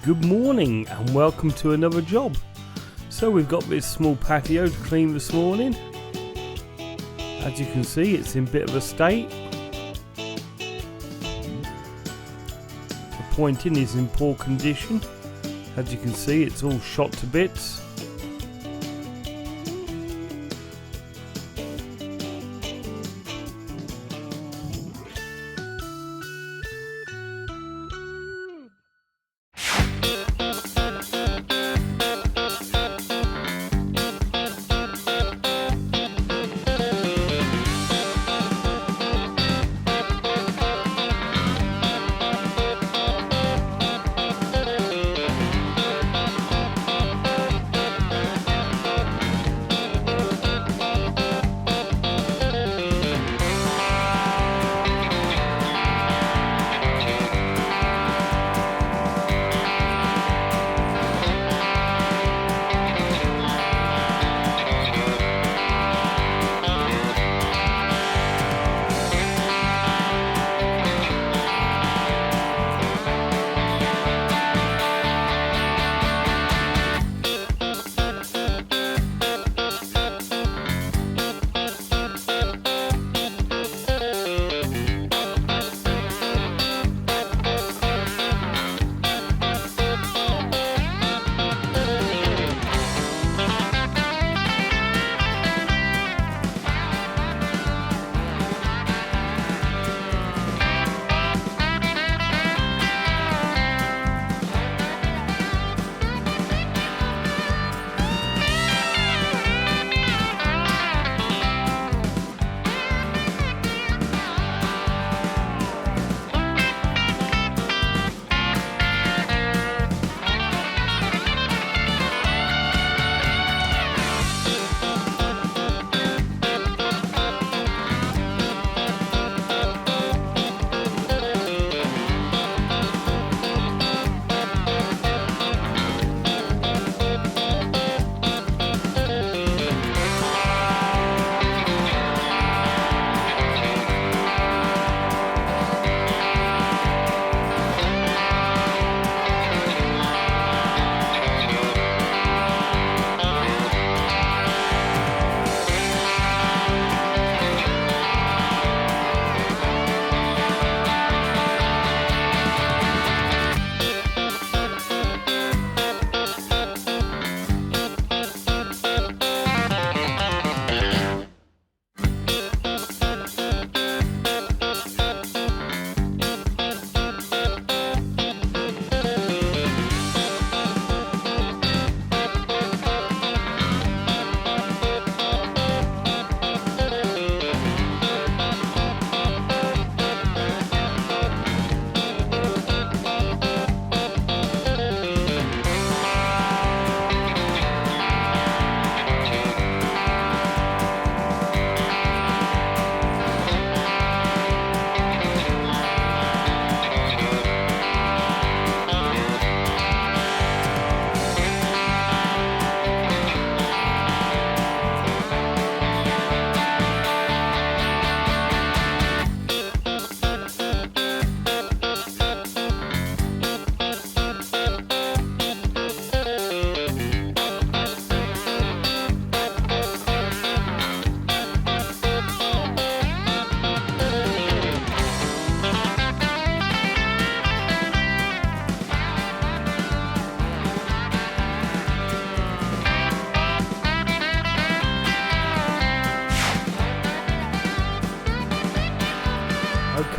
Good morning and welcome to another job. So we've got this small patio to clean this morning. As you can see, it's in a bit of a state. The pointing is in poor condition. As you can see, it's all shot to bits.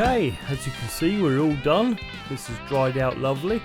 Okay, as you can see, we're all done. This has dried out lovely.